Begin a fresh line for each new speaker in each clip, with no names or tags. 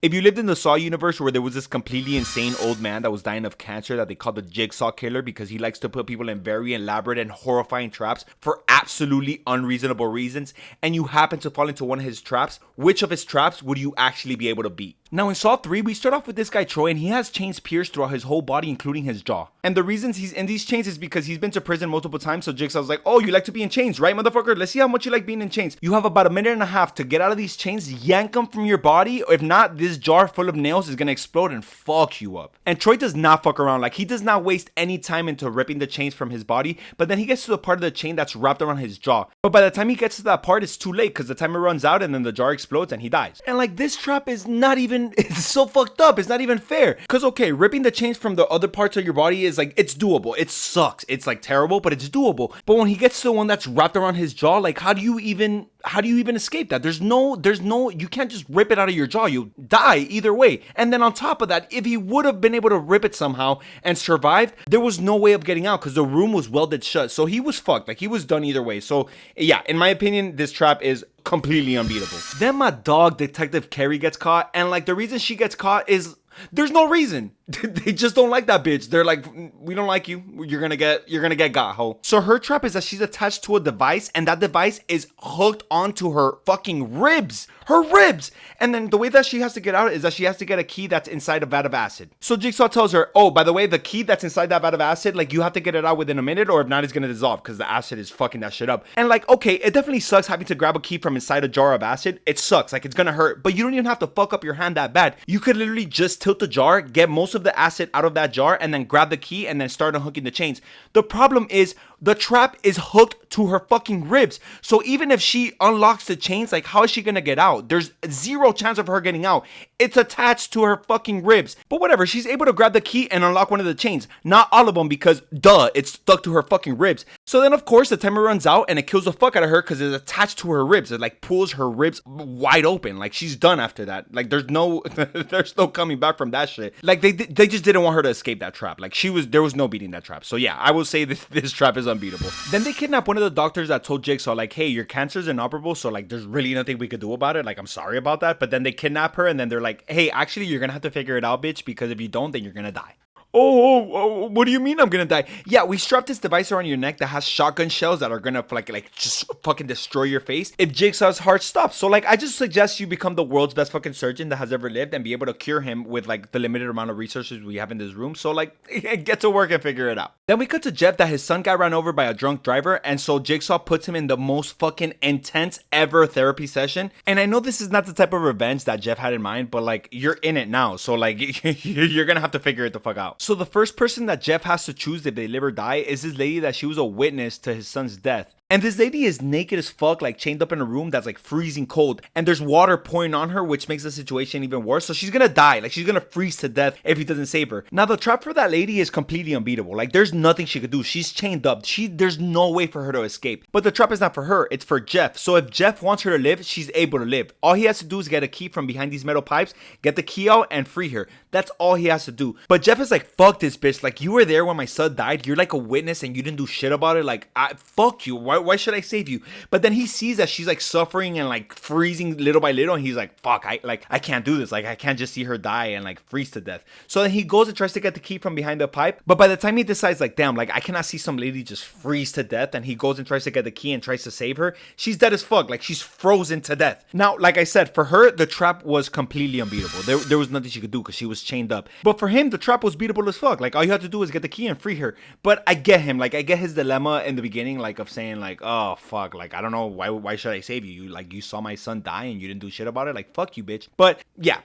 If you lived in the Saw universe where there was this completely insane old man that was dying of cancer that they called the Jigsaw Killer because he likes to put people in very elaborate and horrifying traps for absolutely unreasonable reasons, and you happen to fall into one of his traps, which of his traps would you actually be able to beat? Now in Saw 3, we start off with this guy Troy, and he has chains pierced throughout his whole body, including his jaw. And the reasons he's in these chains is because he's been to prison multiple times, so Jigsaw's like, oh, you like to be in chains, right, motherfucker? Let's see how much you like being in chains. You have about a minute and a half to get out of these chains, yank them from your body, or if not, this jar full of nails is gonna explode and fuck you up. And Troy does not fuck around. Like, he does not waste any time into ripping the chains from his body, but then he gets to the part of the chain that's wrapped around his jaw. But by the time he gets to that part, it's too late because the timer runs out and then the jar explodes and he dies. And like, this trap is not even, it's so fucked up. It's not even fair. Because okay, ripping the chains from the other parts of your body is like, it's doable. It sucks. It's like terrible, but it's doable. But when he gets to the one that's wrapped around his jaw, like, how do you even escape that? There's no, you can't just rip it out of your jaw. You die either way. And then on top of that, if he would have been able to rip it somehow and survived, there was no way of getting out because the room was welded shut. So he was fucked. Like, he was done either way. So yeah, in my opinion, this trap is completely unbeatable. Then my dog, Detective Carrie, gets caught. And like, the reason she gets caught is there's no reason. They just don't like that bitch. They're like, we don't like you. You're gonna get got, ho. So her trap is that she's attached to a device, and that device is hooked onto her fucking ribs. Her ribs! And then the way that she has to get out is that she has to get a key that's inside a vat of acid. So Jigsaw tells her, oh, by the way, the key that's inside that vat of acid, like, you have to get it out within a minute, or if not, it's gonna dissolve because the acid is fucking that shit up. And like, okay, it definitely sucks having to grab a key from inside a jar of acid. It sucks. Like, it's gonna hurt, but you don't even have to fuck up your hand that bad. You could literally just tilt the jar, get most of the acid out of that jar, and then grab the key and then start unhooking the chains. The problem is the trap is hooked to her fucking ribs. So even if she unlocks the chains, like, how is she gonna get out? There's zero chance of her getting out. It's attached to her fucking ribs. But whatever, she's able to grab the key and unlock one of the chains. Not all of them because, duh, it's stuck to her fucking ribs. So then, of course, the timer runs out and it kills the fuck out of her because it's attached to her ribs. It like pulls her ribs wide open. Like, she's done after that. Like, there's no coming back from that shit. Like, they just didn't want her to escape that trap. Like, there was no beating that trap. So yeah, I will say this trap is unbeatable. Then they kidnap one of the doctors that told Jigsaw, like, hey, your cancer's inoperable, so like, there's really nothing we could do about it. Like, I'm sorry about that. But then they kidnap her and then they're like, hey, actually, you're gonna have to figure it out, bitch, because if you don't, then you're gonna die. Oh, what do you mean I'm gonna die? Yeah, we strapped this device around your neck that has shotgun shells that are gonna like just fucking destroy your face if Jigsaw's heart stops. So like, I just suggest you become the world's best fucking surgeon that has ever lived and be able to cure him with like the limited amount of resources we have in this room. So like, get to work and figure it out. Then we cut to Jeff that his son got ran over by a drunk driver, and so Jigsaw puts him in the most fucking intense ever therapy session. And I know this is not the type of revenge that Jeff had in mind, but like, you're in it now, so like, you're gonna have to figure it the fuck out. So the first person that Jeff has to choose if they live or die is this lady that she was a witness to his son's death. And this lady is naked as fuck, like chained up in a room that's like freezing cold. And there's water pouring on her, which makes the situation even worse. So she's gonna die. Like, she's gonna freeze to death if he doesn't save her. Now, the trap for that lady is completely unbeatable. Like, there's nothing she could do. She's chained up. There's no way for her to escape. But the trap is not for her. It's for Jeff. So if Jeff wants her to live, she's able to live. All he has to do is get a key from behind these metal pipes, get the key out, and free her. That's all he has to do. But Jeff is like, fuck this bitch. Like, you were there when my son died. You're like a witness and you didn't do shit about it. Like, fuck you. Why should I save you? But then he sees that she's like suffering and like freezing little by little, and he's like, fuck, I can't do this. Like, I can't just see her die and like freeze to death. So then he goes and tries to get the key from behind the pipe, but by the time he decides, like, damn, like, I cannot see some lady just freeze to death, and he goes and tries to get the key and tries to save her, she's dead as fuck. Like, she's frozen to death. Now, like I said, for her, the trap was completely unbeatable. There was nothing she could do because she was chained up. But for him, the trap was beatable as fuck. Like, all you have to do is get the key and free her. But I get him. Like, I get his dilemma in the beginning, like, of saying like, oh fuck, like, I don't know, why should I save you? You saw my son die and you didn't do shit about it. Like, fuck you, bitch. But yeah,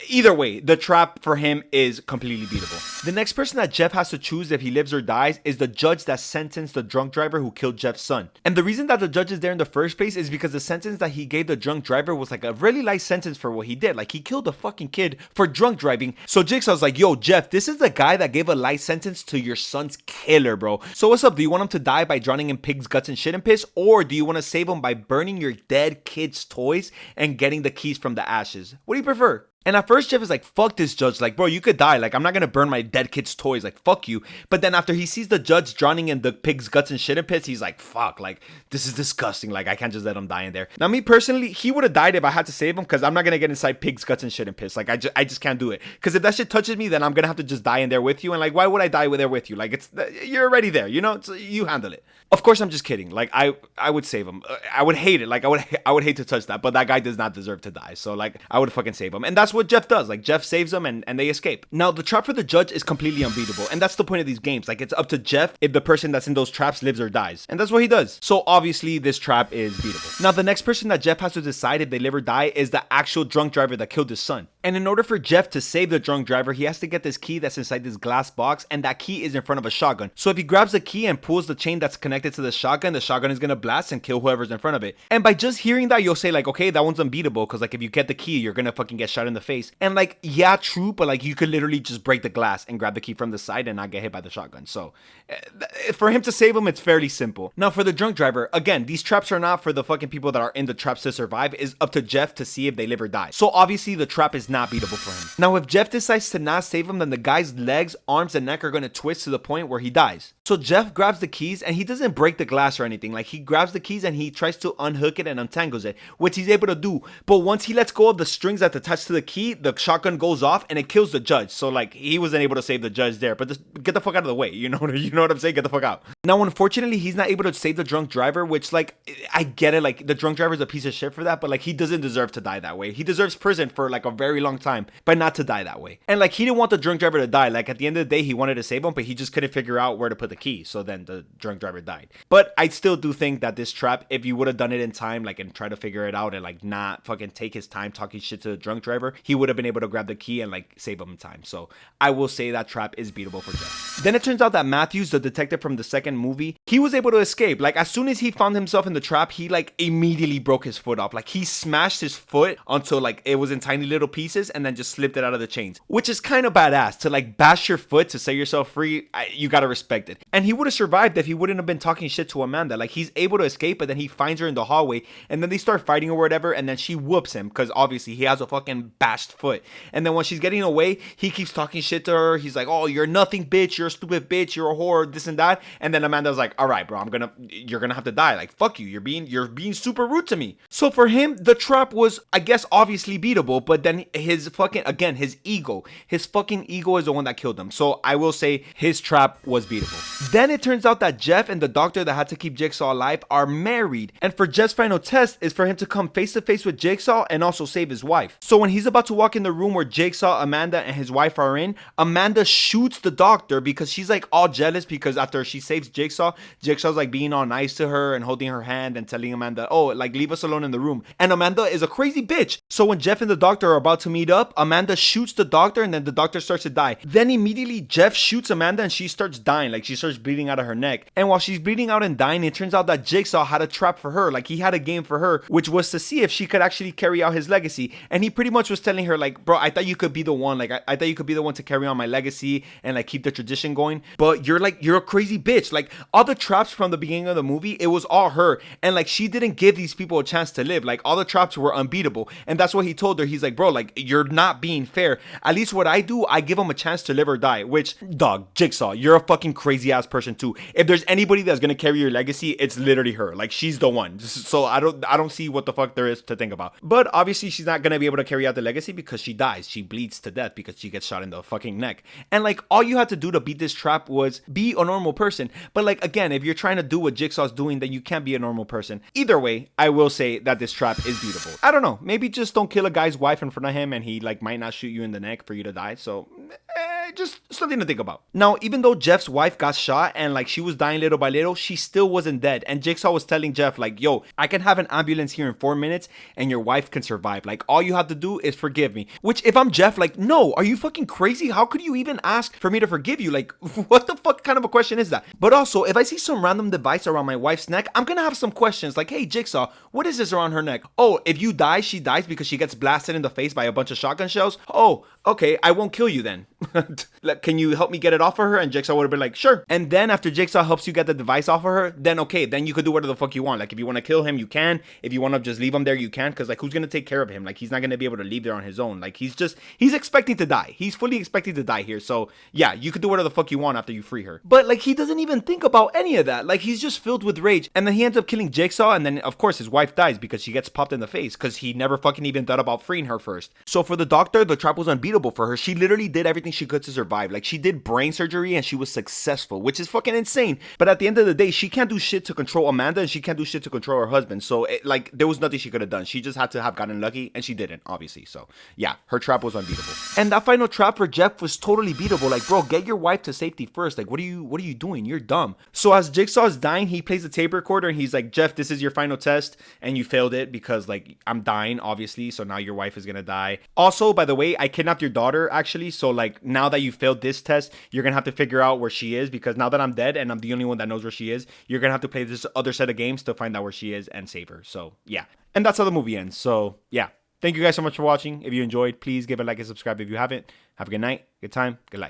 either way, the trap for him is completely beatable. The next person that Jeff has to choose if he lives or dies is the judge that sentenced the drunk driver who killed Jeff's son. And the reason that the judge is there in the first place is because the sentence that he gave the drunk driver was like a really light sentence for what he did. Like, he killed a fucking kid for drunk driving. So Jigsaw's like, yo, Jeff, this is the guy that gave a light sentence to your son's killer, bro. So what's up? Do you want him to die by drowning in pig's guts and shit and piss? Or do you want to save him by burning your dead kid's toys and getting the keys from the ashes? What do you prefer? And at first, Jeff is like, fuck this judge. Like, bro, you could die. Like, I'm not gonna burn my dead kid's toys. Like, fuck you. But then after he sees the judge drowning in the pig's guts and shit in pits, he's like, fuck, like, this is disgusting. Like, I can't just let him die in there. Now, me personally, he would have died if I had to save him, because I'm not gonna get inside pig's guts and shit in pits. Like, I just can't do it. Because if that shit touches me, then I'm gonna have to just die in there with you. And like, why would I die there with you? Like, you're already there, you know? So you handle it. Of course, I'm just kidding. Like, I would save him. I would hate it. Like, I would hate to touch that. But that guy does not deserve to die. So like, I would fucking save him. And that's what Jeff does. Like, Jeff saves them and they escape. Now, the trap for the judge is completely unbeatable. And that's the point of these games. Like, it's up to Jeff if the person that's in those traps lives or dies. And that's what he does. So obviously, this trap is beatable. Now, the next person that Jeff has to decide if they live or die is the actual drunk driver that killed his son. And in order for Jeff to save the drunk driver, he has to get this key that's inside this glass box, and that key is in front of a shotgun. So if he grabs the key and pulls the chain that's connected to the shotgun is gonna blast and kill whoever's in front of it. And by just hearing that, you'll say like, okay, that one's unbeatable, because like if you get the key, you're gonna fucking get shot in the face. And like, yeah, true, but like you could literally just break the glass and grab the key from the side and not get hit by the shotgun. So for him to save him, it's fairly simple. Now for the drunk driver, again, these traps are not for the fucking people that are in the traps to survive. It's up to Jeff to see if they live or die. So obviously the trap is not beatable for him. Now if Jeff decides to not save him, then the guy's legs, arms, and neck are gonna twist to the point where he dies. So Jeff grabs the keys and he doesn't break the glass or anything. Like, he grabs the keys and he tries to unhook it and untangles it, which he's able to do. But once he lets go of the strings that's attached to the key, the shotgun goes off and it kills the judge. So like, he wasn't able to save the judge there, but just get the fuck out of the way. You know what I'm saying? Get the fuck out. Now, unfortunately, he's not able to save the drunk driver, which like, I get it. Like, the drunk driver is a piece of shit for that, but like, he doesn't deserve to die that way. He deserves prison for like a very long time, but not to die that way. And like, he didn't want the drunk driver to die. Like, at the end of the day, he wanted to save him, but he just couldn't figure out where to put the key. So then the drunk driver died. But I still do think that this trap, if you would have done it in time, like, and try to figure it out and like not fucking take his time talking shit to the drunk driver, he would have been able to grab the key and like save him in time. So I will say that trap is beatable for Jeff. Then it turns out that Matthews, the detective from the second movie, he was able to escape. Like, as soon as he found himself in the trap, he like immediately broke his foot off. Like, he smashed his foot until like it was in tiny little pieces and then just slipped it out of the chains, which is kind of badass. To like bash your foot to set yourself free, you gotta respect it. And he would have survived if he wouldn't have been talking shit to Amanda. Like, he's able to escape, but then he finds her in the hallway and then they start fighting or whatever, and then she whoops him because obviously he has a fucking bashed foot. And then when she's getting away, he keeps talking shit to her. He's like, oh, you're nothing, bitch, you're a stupid bitch, you're a whore, this and that. And then Amanda's like, all right, bro, you're gonna have to die. Like, fuck you, you're being super rude to me. So for him, the trap was, I guess, obviously beatable, but then his fucking ego is the one that killed him. So I will say his trap was beatable. Then it turns out that Jeff and the doctor that had to keep Jigsaw alive are married, and for Jeff's final test is for him to come face to face with Jigsaw and also save his wife. So when he's about to walk in the room where Jigsaw, Amanda, and his wife are in, Amanda shoots the doctor because she's like all jealous because after she saves Jigsaw's like being all nice to her and holding her hand and telling Amanda, oh, like, leave us alone in the room. And Amanda is a crazy bitch. So when Jeff and the doctor are about to meet up, Amanda shoots the doctor and then the doctor starts to die. Then immediately Jeff shoots Amanda and she starts dying. Like, she starts bleeding out of her neck. And while she's bleeding out and dying, it turns out that Jigsaw had a trap for her. Like, he had a game for her, which was to see if she could actually carry out his legacy. And he pretty much was telling her, like, bro, I thought you could be the one. Like, I thought you could be the one to carry on my legacy and like keep the tradition going. But you're a crazy bitch. Like, all the traps from the beginning of the movie, it was all her. And like, she didn't give these people a chance to live. Like, all the traps were unbeatable. And that's what he told her. He's like, bro, like, you're not being fair. At least what I do, I give them a chance to live or die. Which, dog, Jigsaw, you're a fucking crazy ass person too. If there's anybody that's gonna carry your legacy, it's literally her. Like, she's the one. So I don't see what the fuck there is to think about. But obviously she's not gonna be able to carry out the legacy because she dies. She bleeds to death because she gets shot in the fucking neck. And like, all you had to do to beat this trap was be a normal person. But like, again, if you're trying to do what Jigsaw's doing, then you can't be a normal person. Either way, I will say that this trap is beatable. I don't know, maybe just don't kill a guy's wife in front of him and he like might not shoot you in the neck for you to die. So just something to think about. Now, even though Jeff's wife got shot and like she was dying little by little, she still wasn't dead. And Jigsaw was telling Jeff like, yo, I can have an ambulance here in 4 minutes and your wife can survive. Like, all you have to do is forgive me. Which, if I'm Jeff, like, no, are you fucking crazy? How could you even ask for me to forgive you? Like, what the fuck kind of a question is that? But also, if I see some random device around my wife's neck, I'm gonna have some questions like, hey, Jigsaw, what is this around her neck? Oh, if you die, she dies because she gets blasted in the face by a bunch of shotgun shells? Oh, okay, I won't kill you then. Like, can you help me get it off of her? And Jigsaw would have been like, sure. And then after Jigsaw helps you get the device off of her, then okay, then you could do whatever the fuck you want. Like, if you want to kill him, you can. If you want to just leave him there, you can. Because, like, who's going to take care of him? Like, he's not going to be able to leave there on his own. Like, he's expecting to die. He's fully expecting to die here. So, yeah, you could do whatever the fuck you want after you free her. But, like, he doesn't even think about any of that. Like, he's just filled with rage. And then he ends up killing Jigsaw. And then, of course, his wife dies because she gets popped in the face because he never fucking even thought about freeing her first. So, for the doctor, the trap was unbeatable for her. She literally did everything she could to survive. Like, she did brain surgery and she was successful, which is fucking insane. But at the end of the day, she can't do shit to control Amanda and she can't do shit to control her husband. So, there was nothing she could have done. She just had to have gotten lucky and she didn't, obviously. So, yeah, her trap was unbeatable. And that final trap for Jeff was totally beatable. Like, bro, get your wife to safety first. Like, what are you doing? You're dumb. So, as Jigsaw is dying, he plays the tape recorder and he's like, Jeff, this is your final test and you failed it because, like, I'm dying, obviously. So now your wife is gonna die. Also, by the way, I kidnapped your daughter, actually. So, like, now that you failed this test, you're gonna have to figure out where she is because now that I'm dead and I'm the only one that knows where she is, you're gonna have to play this other set of games to find out where she is and save her. So, yeah. And that's how the movie ends. So, yeah. Thank you guys so much for watching. If you enjoyed, please give a like and subscribe if you haven't. Have a good night, good time, good life.